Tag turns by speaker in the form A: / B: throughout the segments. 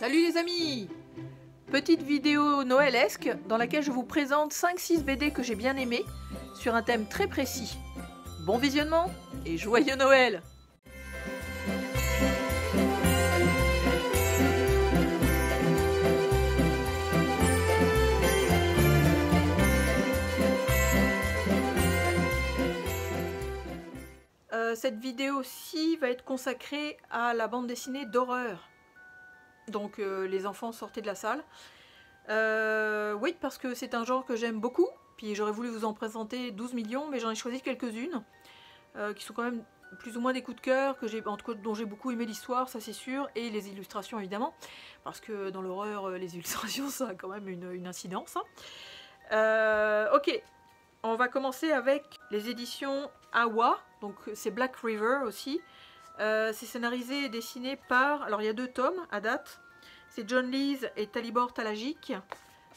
A: Salut les amis! Petite vidéo noëlesque dans laquelle je vous présente 5-6 BD que j'ai bien aimés sur un thème très précis. Bon visionnement et joyeux Noël! Cette vidéo-ci va être consacrée à la bande dessinée d'horreur. Donc les enfants sortez de la salle. Oui, parce que c'est un genre que j'aime beaucoup. Puis j'aurais voulu vous en présenter 12 millions, mais j'en ai choisi quelques-unes qui sont quand même plus ou moins des coups de cœur, en tout cas dont j'ai beaucoup aimé l'histoire, ça c'est sûr, et les illustrations évidemment, parce que dans l'horreur, les illustrations ça a quand même une incidence. Ok, on va commencer avec les éditions Awa, donc c'est Black River aussi. C'est scénarisé et dessiné par, alors il y a 2 tomes à date, c'est John Lees et Talibor Talajic.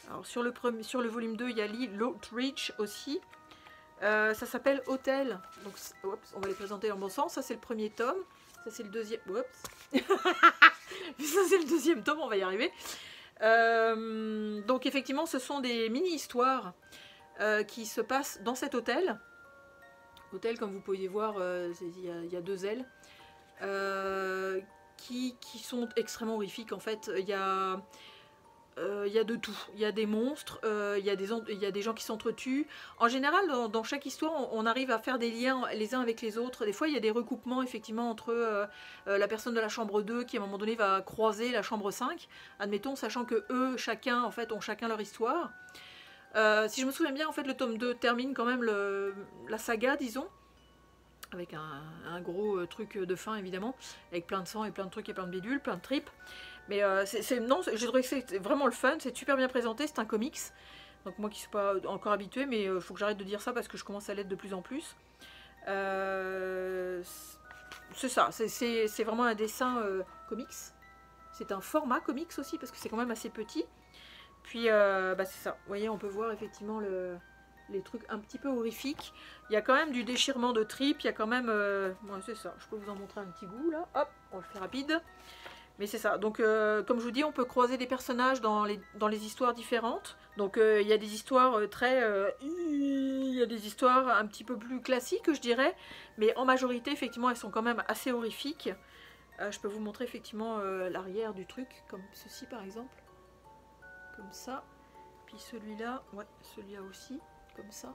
A: Alors sur le volume 2 il y a Lee Lothridge aussi. Ça s'appelle Hôtel, donc oups, on va les présenter en bon sens. Ça c'est le premier tome, ça c'est le deuxième, oups. Ça c'est le deuxième tome, on va y arriver. Donc effectivement ce sont des mini-histoires qui se passent dans cet hôtel. Hôtel, comme vous pouvez voir, il y a 2 ailes. Qui sont extrêmement horrifiques en fait. Il y a de tout. Il y a des monstres, il y a des gens qui s'entretuent. En général, dans chaque histoire, on arrive à faire des liens les uns avec les autres. Des fois, il y a des recoupements effectivement entre la personne de la chambre 2 qui à un moment donné va croiser la chambre 5, admettons, sachant que eux, chacun, en fait, ont chacun leur histoire. Si je me souviens bien, en fait, le tome 2 termine quand même la saga, disons, avec un gros truc de fin évidemment, avec plein de sang et plein de trucs et plein de bidules, plein de tripes. Mais non, j'ai trouvé que c'est vraiment le fun, c'est super bien présenté, c'est un comics. Donc moi qui ne suis pas encore habituée, mais il faut que j'arrête de dire ça parce que je commence à l'être de plus en plus. C'est ça, c'est vraiment un dessin comics. C'est un format comics aussi parce que c'est quand même assez petit. Puis c'est ça, vous voyez, on peut voir effectivement les trucs un petit peu horrifiques. Il y a quand même du déchirement de tripes, il y a quand même... ouais, c'est ça, je peux vous en montrer un petit bout là, hop, on le fait rapide. Mais c'est ça, donc comme je vous dis, on peut croiser des personnages dans les histoires différentes. Donc il y a des histoires il y a des histoires un petit peu plus classiques, je dirais. Mais en majorité, effectivement, elles sont quand même assez horrifiques. Je peux vous montrer effectivement l'arrière du truc, comme ceci par exemple. Comme ça. Puis celui-là, ouais, celui-là aussi, comme ça.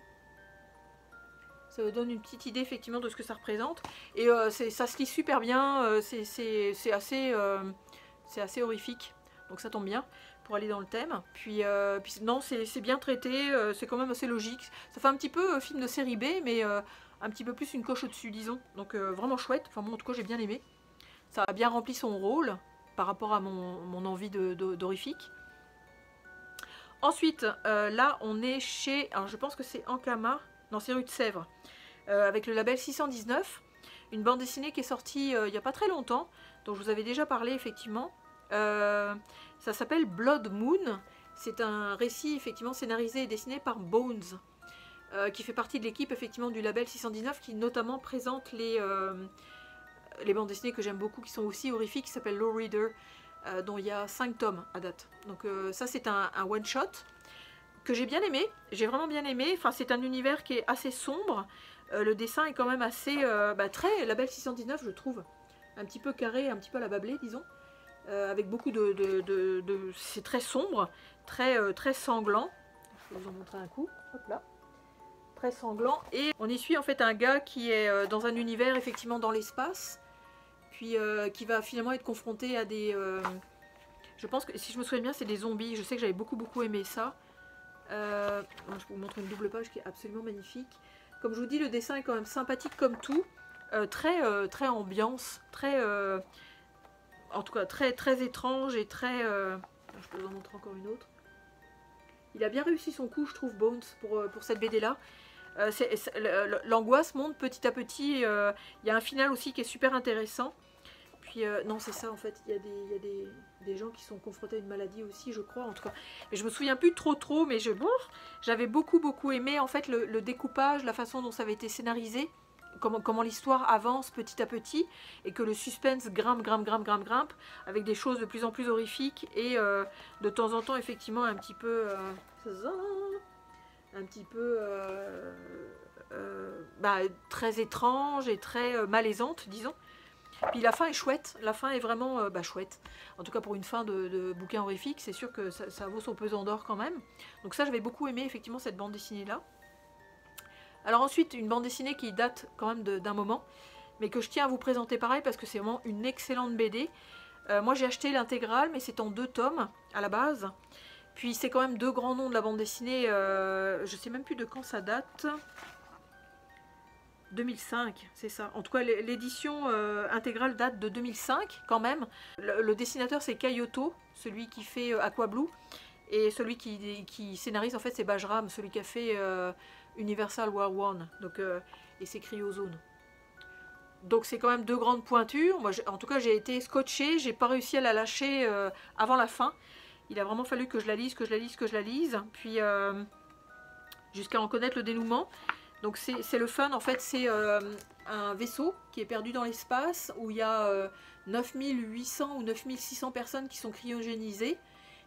A: Ça vous donne une petite idée effectivement de ce que ça représente. Et ça se lit super bien, c'est assez horrifique. Donc ça tombe bien pour aller dans le thème. Puis non, c'est bien traité, c'est quand même assez logique. Ça fait un petit peu film de série B, mais un petit peu plus une coche au-dessus, disons. Donc vraiment chouette, enfin moi en tout cas j'ai bien aimé. Ça a bien rempli son rôle par rapport à mon envie d'horrifique. Ensuite, là on est chez, alors je pense que c'est Ankama, non c'est Rue de Sèvres, avec le label 619, une bande dessinée qui est sortie il n'y a pas très longtemps, dont je vous avais déjà parlé effectivement. Ça s'appelle Blood Moon, c'est un récit effectivement scénarisé et dessiné par Bones, qui fait partie de l'équipe effectivement du label 619, qui notamment présente les bandes dessinées que j'aime beaucoup, qui sont aussi horrifiques, qui s'appellent Low Reader, dont il y a 5 tomes à date. Donc ça c'est un one-shot que j'ai bien aimé, j'ai vraiment bien aimé. Enfin c'est un univers qui est assez sombre, le dessin est quand même assez très label 619 je trouve, un petit peu carré, un petit peu à la Bablé disons, avec beaucoup c'est très sombre, très sanglant. Je vais vous en montrer un coup, hop là, très sanglant, et on y suit en fait un gars qui est dans un univers effectivement dans l'espace, puis qui va finalement être confronté à des... je pense que, si je me souviens bien, c'est des zombies. Je sais que j'avais beaucoup aimé ça. Je vous montre une double page qui est absolument magnifique. Comme je vous dis, le dessin est quand même sympathique comme tout. Très ambiance, en tout cas très étrange et très... je peux vous en montrer encore une autre. Il a bien réussi son coup, je trouve, Bones, pour cette BD-là. L'angoisse monte petit à petit. Il y a un final aussi qui est super intéressant. Puis non c'est ça en fait, il y a des gens qui sont confrontés à une maladie aussi je crois en tout cas. Mais je me souviens plus trop mais j'avais beaucoup aimé en fait le découpage, la façon dont ça avait été scénarisé. comment l'histoire avance petit à petit et que le suspense grimpe, avec des choses de plus en plus horrifiques et de temps en temps effectivement un petit peu très étrange et très malaisante, disons. Puis la fin est chouette, la fin est vraiment chouette. En tout cas pour une fin de bouquin horrifique, c'est sûr que ça vaut son pesant d'or quand même. Donc ça, j'avais beaucoup aimé effectivement cette bande dessinée là. Alors ensuite, une bande dessinée qui date quand même d'un moment, mais que je tiens à vous présenter pareil parce que c'est vraiment une excellente BD. Moi j'ai acheté l'intégrale, mais c'est en 2 tomes à la base. Puis c'est quand même 2 grands noms de la bande dessinée, je sais même plus de quand ça date. 2005, c'est ça. En tout cas, l'édition intégrale date de 2005 quand même. Le dessinateur c'est Kyoto, celui qui fait Aqua Blue. Et celui qui scénarise en fait c'est Bajram, celui qui a fait Universal War One. Donc, et c'est Cryozone. Donc c'est quand même 2 grandes pointures. Moi, en tout cas j'ai été scotchée, j'ai pas réussi à la lâcher avant la fin. Il a vraiment fallu que je la lise, puis jusqu'à en connaître le dénouement. Donc c'est le fun, en fait c'est un vaisseau qui est perdu dans l'espace où il y a 9800 ou 9600 personnes qui sont cryogénisées,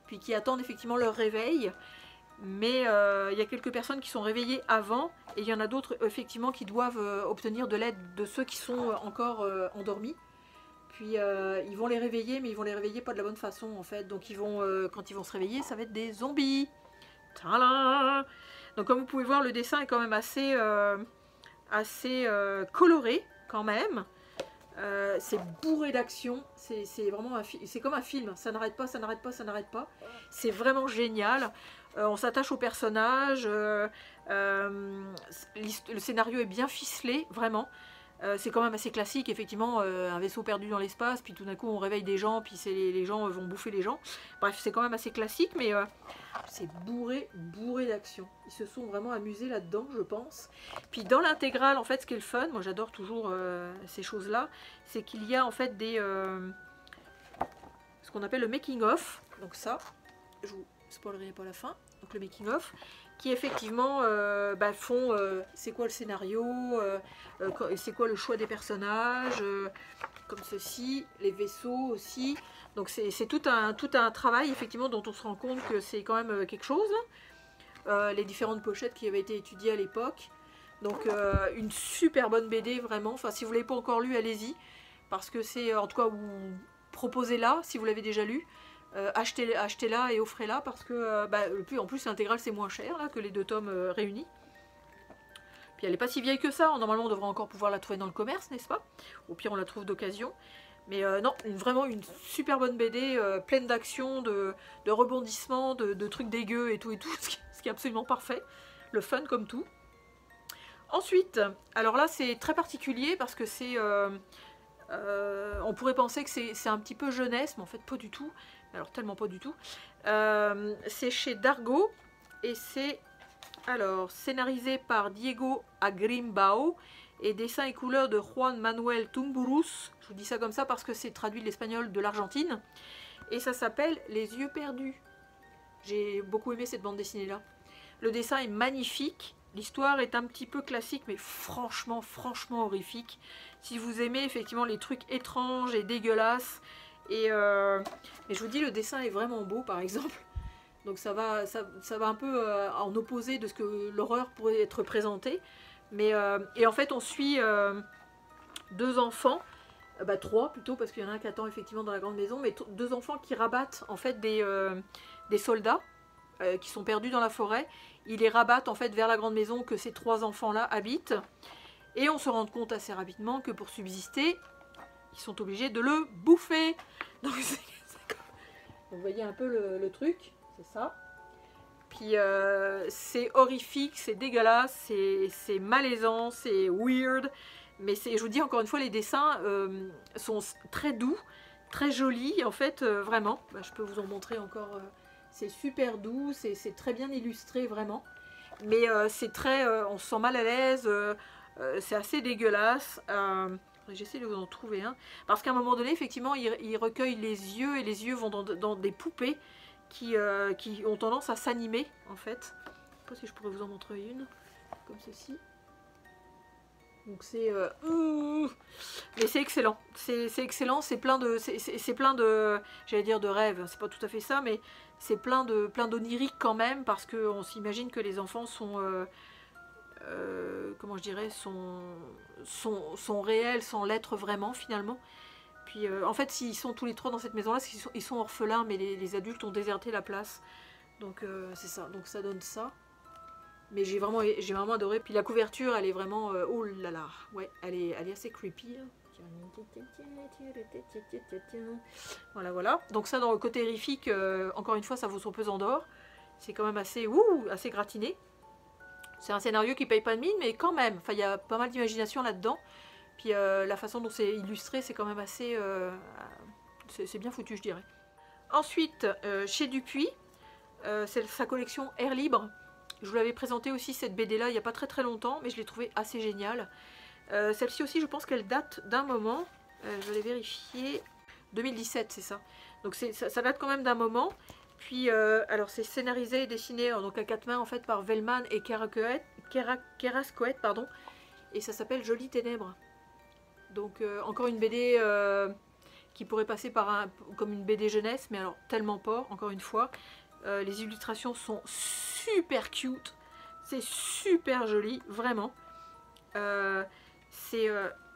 A: puis qui attendent effectivement leur réveil. Mais il y a quelques personnes qui sont réveillées avant, et il y en a d'autres effectivement qui doivent obtenir de l'aide de ceux qui sont encore endormis. Puis ils vont les réveiller, mais ils vont les réveiller pas de la bonne façon en fait. Donc quand ils vont se réveiller, ça va être des zombies. Tadam! Donc comme vous pouvez voir, le dessin est quand même assez coloré quand même. C'est bourré d'action, c'est vraiment c'est comme un film, ça n'arrête pas, ça n'arrête pas, ça n'arrête pas. C'est vraiment génial. On s'attache aux personnages, le scénario est bien ficelé, vraiment. C'est quand même assez classique, effectivement, un vaisseau perdu dans l'espace, puis tout d'un coup on réveille des gens, puis les gens vont bouffer les gens. Bref, c'est quand même assez classique, mais c'est bourré d'action. Ils se sont vraiment amusés là-dedans, je pense. Puis dans l'intégrale, en fait, ce qui est le fun, moi j'adore toujours ces choses-là, c'est qu'il y a en fait ce qu'on appelle le making-of. Donc ça, je vous spoilerai pas la fin. Donc le making-of, qui effectivement font c'est quoi le scénario, c'est quoi le choix des personnages, comme ceci, les vaisseaux aussi. Donc c'est tout un travail effectivement dont on se rend compte que c'est quand même quelque chose. Les différentes pochettes qui avaient été étudiées à l'époque. Donc une super bonne BD vraiment. Enfin si vous ne l'avez pas encore lu, allez-y. Parce que c'est en tout cas vous proposez-la si vous l'avez déjà lu. Achetez-la et offrez-la parce que en plus l'intégrale c'est moins cher là, que les 2 tomes réunis. Puis elle n'est pas si vieille que ça, normalement on devrait encore pouvoir la trouver dans le commerce, n'est-ce pas? Au pire on la trouve d'occasion. Mais non, vraiment une super bonne BD, pleine d'action, de rebondissements, de trucs dégueux et tout, ce qui est absolument parfait. Le fun comme tout. Ensuite, alors là c'est très particulier parce que c'est... on pourrait penser que c'est un petit peu jeunesse, mais en fait pas du tout. Alors tellement pas du tout. C'est chez Dargo et c'est scénarisé par Diego Agrimbao et dessin et couleurs de Juan Manuel Tumburus. Je vous dis ça comme ça parce que c'est traduit de l'espagnol de l'Argentine. Et ça s'appelle Les yeux perdus. J'ai beaucoup aimé cette bande dessinée là. Le dessin est magnifique. L'histoire est un petit peu classique, mais franchement horrifique. Si vous aimez effectivement les trucs étranges et dégueulasses, mais je vous dis, le dessin est vraiment beau, par exemple. Donc ça va un peu en opposé de ce que l'horreur pourrait être présentée. Et en fait, on suit 2 enfants, 3 plutôt, parce qu'il y en a un qui attend effectivement dans la grande maison, mais 2 enfants qui rabattent en fait des soldats qui sont perdus dans la forêt. Ils les rabattent en fait vers la grande maison que ces 3 enfants-là habitent. Et on se rend compte assez rapidement que pour subsister, ils sont obligés de le bouffer. Donc vous voyez un peu le truc, c'est ça. Puis c'est horrifique, c'est dégueulasse, c'est malaisant, c'est weird. Mais je vous dis encore une fois, les dessins sont très doux, très jolis en fait, vraiment. Je peux vous en montrer encore. C'est super doux, c'est très bien illustré vraiment. Mais c'est très, on se sent mal à l'aise, c'est assez dégueulasse. J'essaie de vous en trouver un. Parce qu'à un moment donné, effectivement, il recueille les yeux et les yeux vont dans des poupées qui ont tendance à s'animer en fait. Je ne sais pas si je pourrais vous en montrer une, comme ceci. Donc c'est... mais c'est excellent. C'est excellent, c'est plein de... C'est plein de... J'allais dire de rêves, c'est pas tout à fait ça, mais c'est plein d'oniriques quand même, parce qu'on s'imagine que les enfants sont... comment je dirais, sont réels sans l'être vraiment finalement. Puis en fait, s'ils sont tous les trois dans cette maison-là, ils sont orphelins, mais les adultes ont déserté la place. Donc c'est ça, donc ça donne ça. Mais j'ai vraiment adoré. Puis la couverture, elle est vraiment... oh là là, ouais, elle est assez creepy. Voilà, voilà. Donc ça, dans le côté horrifique, encore une fois, ça vaut son pesant d'or. C'est quand même assez, assez gratiné. C'est un scénario qui paye pas de mine, mais quand même, enfin, il y a pas mal d'imagination là-dedans. Puis la façon dont c'est illustré, c'est quand même assez... c'est bien foutu, je dirais. Ensuite, chez Dupuis, c'est sa collection Air Libre. Je vous l'avais présenté aussi, cette BD-là, il n'y a pas très longtemps, mais je l'ai trouvée assez géniale. Celle-ci aussi, je pense qu'elle date d'un moment. Je l'ai vérifié. 2017, c'est ça. Donc ça date quand même d'un moment. Puis, alors c'est scénarisé et dessiné donc à quatre mains en fait par Velman et Carrascoët, pardon. Et ça s'appelle Jolies Ténèbres. Donc encore une BD qui pourrait passer comme une BD jeunesse, mais alors tellement pas, encore une fois. Les illustrations sont super cute. C'est super joli, vraiment.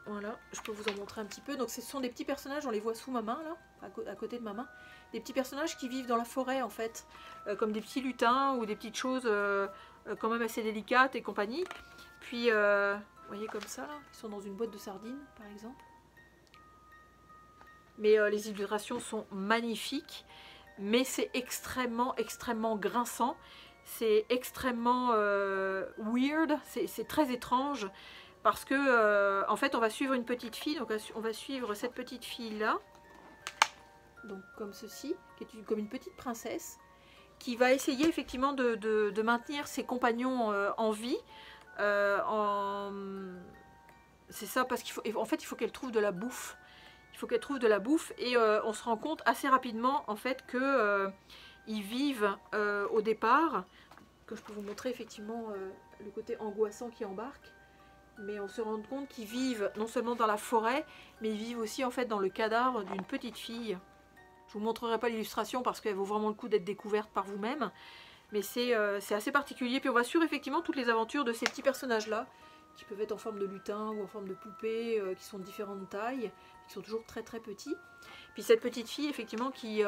A: Voilà, je peux vous en montrer un petit peu. Donc ce sont des petits personnages, on les voit sous ma main là, à côté de ma main. Des petits personnages qui vivent dans la forêt en fait, comme des petits lutins ou des petites choses quand même assez délicates et compagnie. Puis, vous voyez comme ça là, ils sont dans une boîte de sardines par exemple. Mais les illustrations sont magnifiques, mais c'est extrêmement grinçant. C'est extrêmement weird, c'est très étrange. Parce que, en fait, on va suivre une petite fille, donc on va suivre cette petite fille-là, donc comme ceci, qui est comme une petite princesse, qui va essayer effectivement de maintenir ses compagnons en vie. C'est ça, parce qu'en fait, il faut qu'elle trouve de la bouffe. Il faut qu'elle trouve de la bouffe, et on se rend compte assez rapidement, en fait, que ils vivent au départ, que je peux vous montrer effectivement le côté angoissant qui embarque. Mais on se rend compte qu'ils vivent non seulement dans la forêt, mais ils vivent aussi en fait dans le cadavre d'une petite fille. Je ne vous montrerai pas l'illustration parce qu'elle vaut vraiment le coup d'être découverte par vous-même. Mais c'est assez particulier. Puis on va suivre effectivement toutes les aventures de ces petits personnages-là, qui peuvent être en forme de lutin ou en forme de poupée, qui sont de différentes tailles, qui sont toujours très petits. Puis cette petite fille effectivement qui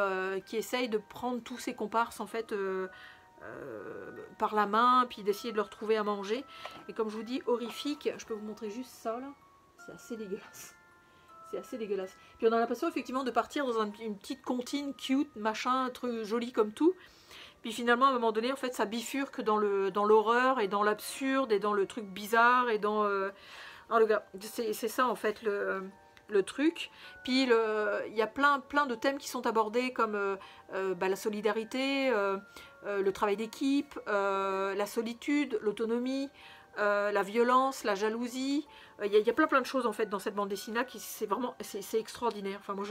A: essaye de prendre tous ses comparses en fait... par la main, puis d'essayer de leur trouver à manger. Et comme je vous dis, horrifique, je peux vous montrer juste ça là, c'est assez dégueulasse. C'est assez dégueulasse. Puis on a l'impression effectivement de partir dans une petite comptine cute, machin, un truc joli comme tout. Puis finalement à un moment donné, en fait, ça bifurque dans l'horreur et dans l'absurde et dans le truc bizarre et dans... Alors, le gars, c'est ça en fait le truc. Puis il y a plein de thèmes qui sont abordés comme la solidarité, le travail d'équipe, la solitude, l'autonomie, la violence, la jalousie. Il y a plein de choses en fait dans cette bande dessinée qui c'est extraordinaire. Enfin moi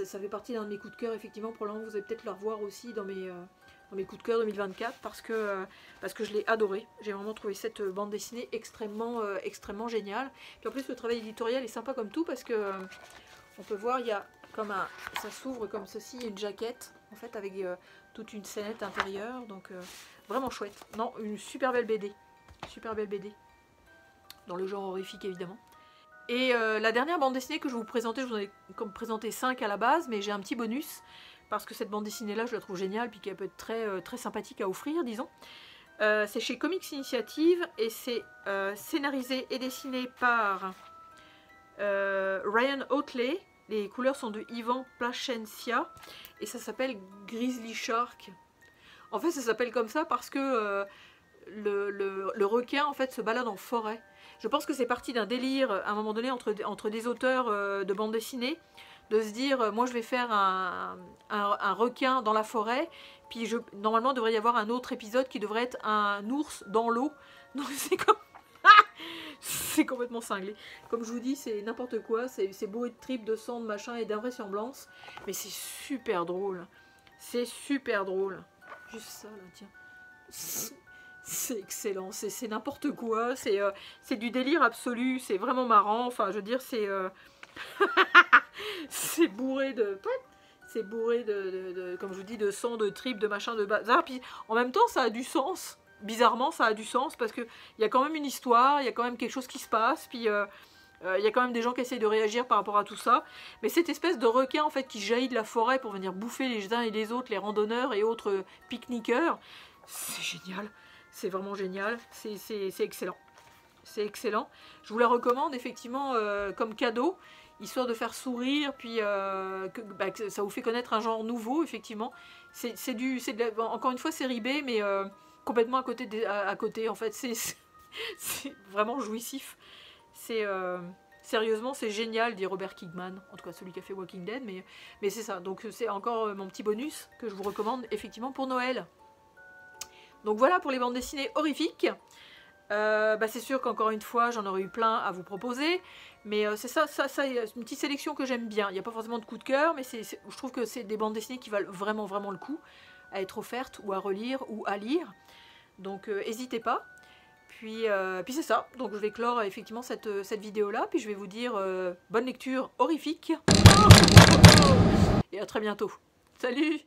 A: ça fait partie d'un de mes coups de cœur effectivement. Probablement vous allez peut-être le revoir aussi dans mes coups de cœur 2024 parce que je l'ai adoré. J'ai vraiment trouvé cette bande dessinée extrêmement géniale. Puis en plus le travail éditorial est sympa comme tout parce que on peut voir il y a comme ça s'ouvre comme ceci, une jaquette en fait avec toute une scénette intérieure, donc vraiment chouette. Non, une super belle BD, dans le genre horrifique évidemment. Et la dernière bande dessinée que je vais vous présenter, je vous en ai comme présenté 5 à la base, mais j'ai un petit bonus, parce que cette bande dessinée là je la trouve géniale, puis qu'elle peut être très sympathique à offrir, disons. C'est chez Comics Initiative, et c'est scénarisé et dessiné par Ryan Oatley. Les couleurs sont de Ivan Plascencia et ça s'appelle Grizzly Shark. En fait, ça s'appelle comme ça parce que le requin en fait se balade en forêt. Je pense que c'est parti d'un délire à un moment donné entre des auteurs de bande dessinée, de se dire moi je vais faire un requin dans la forêt, puis normalement il devrait y avoir un autre épisode qui devrait être un ours dans l'eau. Donc c'est comme... C'est complètement cinglé. Comme je vous dis, c'est n'importe quoi. C'est beau de tripes, de sang, de machin et d'invraisemblance. Mais c'est super drôle. C'est super drôle. Juste ça, là, tiens. C'est excellent, c'est n'importe quoi, c'est du délire absolu, c'est vraiment marrant, enfin je veux dire c'est c'est bourré de... C'est bourré comme je vous dis, de sang, de tripes, de machin, de bazar, puis en même temps ça a du sens, bizarrement ça a du sens, parce qu'il y a quand même une histoire, il y a quand même quelque chose qui se passe, puis... il y a quand même des gens qui essayent de réagir par rapport à tout ça. Mais cette espèce de requin en fait qui jaillit de la forêt pour venir bouffer les uns et les autres, les randonneurs et autres pique-niqueurs, c'est génial. C'est vraiment génial. C'est excellent. C'est excellent. Je vous la recommande effectivement comme cadeau, histoire de faire sourire, puis que ça vous fait connaître un genre nouveau, effectivement. Encore une fois, série B, mais complètement à côté en fait. C'est vraiment jouissif. Sérieusement, c'est génial, dit Robert Kingman, en tout cas celui qui a fait Walking Dead, mais c'est ça. Donc c'est encore mon petit bonus que je vous recommande effectivement pour Noël. Donc voilà pour les bandes dessinées horrifiques. C'est sûr qu'encore une fois, j'en aurais eu plein à vous proposer, mais c'est ça, une petite sélection que j'aime bien. Il n'y a pas forcément de coup de cœur, mais je trouve que c'est des bandes dessinées qui valent vraiment, vraiment le coup à être offertes, ou à relire, ou à lire. Donc n'hésitez pas. Puis c'est ça, donc je vais clore effectivement cette vidéo-là, puis je vais vous dire bonne lecture horrifique, et à très bientôt. Salut!